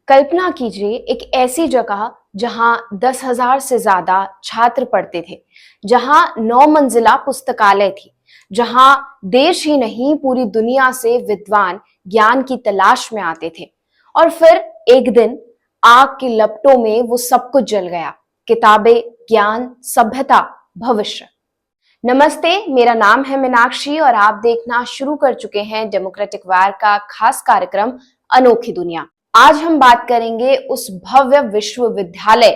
कल्पना कीजिए एक ऐसी जगह जहां 10,000 से ज्यादा छात्र पढ़ते थे, जहां 9 मंजिला पुस्तकालय थी, जहां देश ही नहीं पूरी दुनिया से विद्वान ज्ञान की तलाश में आते थे। और फिर एक दिन आग की लपटों में वो सब कुछ जल गया। किताबें, ज्ञान, सभ्यता, भविष्य। नमस्ते, मेरा नाम है मीनाक्षी और आप देखना शुरू कर चुके हैं डेमोक्रेटिक वार का खास कार्यक्रम अनोखी दुनिया। आज हम बात करेंगे उस भव्य विश्वविद्यालय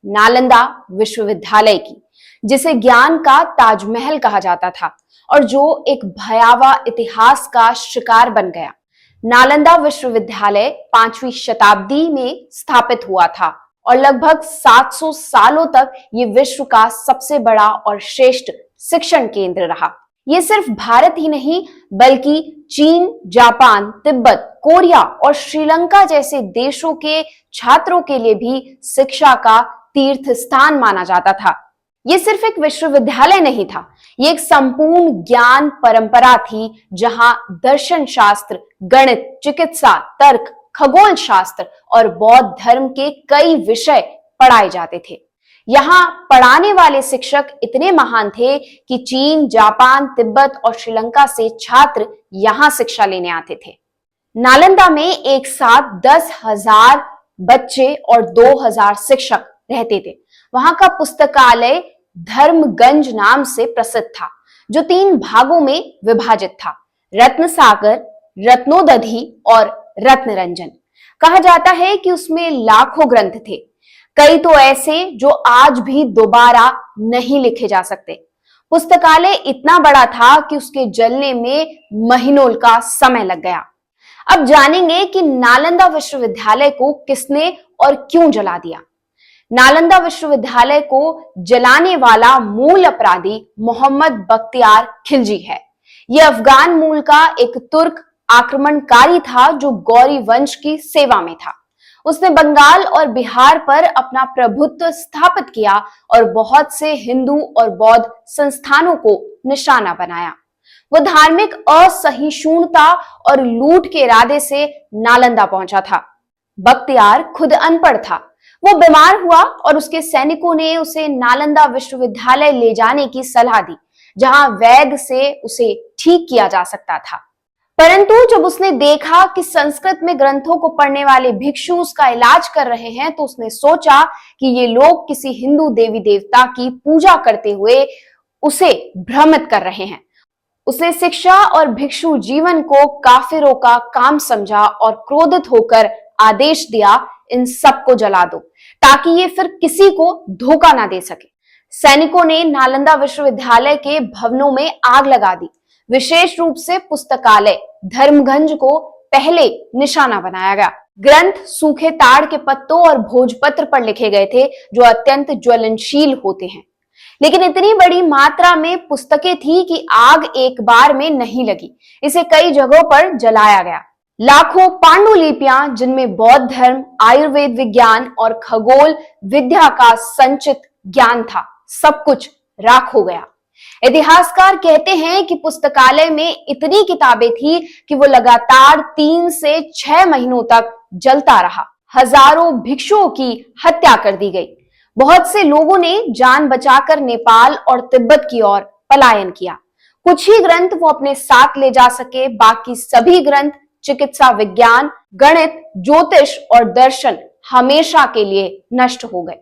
नालंदा विश्वविद्यालय की, जिसे ज्ञान का ताजमहल कहा जाता था और जो एक भयावह इतिहास का शिकार बन गया। नालंदा विश्वविद्यालय 5वीं शताब्दी में स्थापित हुआ था और लगभग 700 सालों तक ये विश्व का सबसे बड़ा और श्रेष्ठ शिक्षण केंद्र रहा। ये सिर्फ भारत ही नहीं बल्कि चीन, जापान, तिब्बत, कोरिया और श्रीलंका जैसे देशों के छात्रों के लिए भी शिक्षा का तीर्थ स्थान माना जाता था। ये सिर्फ एक विश्वविद्यालय नहीं था, ये एक संपूर्ण ज्ञान परंपरा थी जहां दर्शन शास्त्र, गणित, चिकित्सा, तर्क, खगोल शास्त्र और बौद्ध धर्म के कई विषय पढ़ाए जाते थे। यहाँ पढ़ाने वाले शिक्षक इतने महान थे कि चीन, जापान, तिब्बत और श्रीलंका से छात्र यहाँ शिक्षा लेने आते थे। नालंदा में एक साथ 10,000 बच्चे और 2,000 शिक्षक रहते थे। वहां का पुस्तकालय धर्मगंज नाम से प्रसिद्ध था, जो 3 भागों में विभाजित था: रत्नसागर, रत्नोदधि और रत्नरंजन। कहा जाता है कि उसमें लाखों ग्रंथ थे, कई तो ऐसे जो आज भी दोबारा नहीं लिखे जा सकते। पुस्तकालय इतना बड़ा था कि उसके जलने में महीनों का समय लग गया। अब जानेंगे कि नालंदा विश्वविद्यालय को किसने और क्यों जला दिया। नालंदा विश्वविद्यालय को जलाने वाला मूल अपराधी मोहम्मद बख्तियार खिलजी है। यह अफगान मूल का एक तुर्क आक्रमणकारी था जो गौरी वंश की सेवा में था। उसने बंगाल और बिहार पर अपना प्रभुत्व स्थापित किया और बहुत से हिंदू और बौद्ध संस्थानों को निशाना बनाया। वो धार्मिक असहिष्णुता और लूट के इरादे से नालंदा पहुंचा था। बख्तियार खुद अनपढ़ था। वो बीमार हुआ और उसके सैनिकों ने उसे नालंदा विश्वविद्यालय ले जाने की सलाह दी, जहां वैद्य से उसे ठीक किया जा सकता था। परंतु जब उसने देखा कि संस्कृत में ग्रंथों को पढ़ने वाले भिक्षु उसका इलाज कर रहे हैं, तो उसने सोचा कि ये लोग किसी हिंदू देवी देवता की पूजा करते हुए उसे भ्रमित कर रहे हैं। उसने शिक्षा और भिक्षु जीवन को काफिरों का काम समझा और क्रोधित होकर आदेश दिया, इन सबको जला दो, ताकि ये फिर किसी को धोखा ना दे सके। सैनिकों ने नालंदा विश्वविद्यालय के भवनों में आग लगा दी। विशेष रूप से पुस्तकालय धर्मगंज को पहले निशाना बनाया गया। ग्रंथ सूखे ताड़ के पत्तों और भोजपत्र पर लिखे गए थे, जो अत्यंत ज्वलनशील होते हैं। लेकिन इतनी बड़ी मात्रा में पुस्तकें थी कि आग एक बार में नहीं लगी। इसे कई जगहों पर जलाया गया। लाखों पांडुलिपियां, जिनमें बौद्ध धर्म, आयुर्वेद विज्ञान और खगोल विद्या का संचित ज्ञान था, सब कुछ राख हो गया। इतिहासकार कहते हैं कि पुस्तकालय में इतनी किताबें थी कि वो लगातार 3 से 6 महीनों तक जलता रहा। हजारों भिक्षुओं की हत्या कर दी गई। बहुत से लोगों ने जान बचाकर नेपाल और तिब्बत की ओर पलायन किया। कुछ ही ग्रंथ वो अपने साथ ले जा सके, बाकी सभी ग्रंथ चिकित्सा विज्ञान, गणित, ज्योतिष और दर्शन हमेशा के लिए नष्ट हो गए।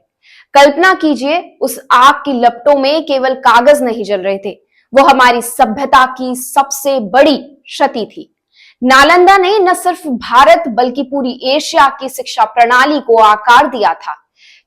कल्पना कीजिए, उस आग की लपटों में केवल कागज नहीं जल रहे थे, वो हमारी सभ्यता की सबसे बड़ी क्षति थी। नालंदा ने न सिर्फ भारत बल्कि पूरी एशिया की शिक्षा प्रणाली को आकार दिया था।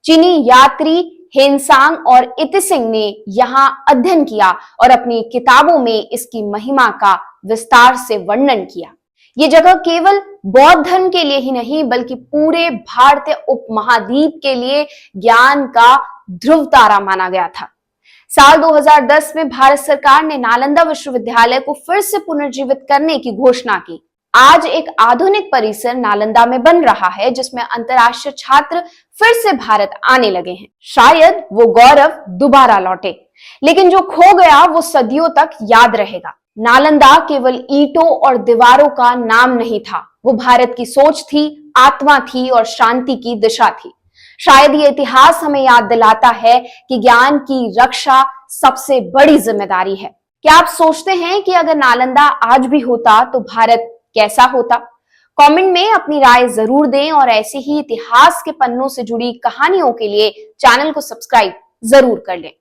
चीनी यात्री हेनसांग और इतिसिंग ने यहाँ अध्ययन किया और अपनी किताबों में इसकी महिमा का विस्तार से वर्णन किया। ये जगह केवल बौद्ध धर्म के लिए ही नहीं बल्कि पूरे भारतीय उपमहाद्वीप के लिए ज्ञान का ध्रुव तारा माना गया था। साल 2010 में भारत सरकार ने नालंदा विश्वविद्यालय को फिर से पुनर्जीवित करने की घोषणा की। आज एक आधुनिक परिसर नालंदा में बन रहा है, जिसमें अंतर्राष्ट्रीय छात्र फिर से भारत आने लगे हैं। शायद वो गौरव दोबारा लौटे, लेकिन जो खो गया वो सदियों तक याद रहेगा। नालंदा केवल ईंटों और दीवारों का नाम नहीं था, वो भारत की सोच थी, आत्मा थी और शांति की दिशा थी। शायद ये इतिहास हमें याद दिलाता है कि ज्ञान की रक्षा सबसे बड़ी जिम्मेदारी है। क्या आप सोचते हैं कि अगर नालंदा आज भी होता तो भारत कैसा होता? कमेंट में अपनी राय जरूर दें और ऐसे ही इतिहास के पन्नों से जुड़ी कहानियों के लिए चैनल को सब्सक्राइब जरूर कर लें।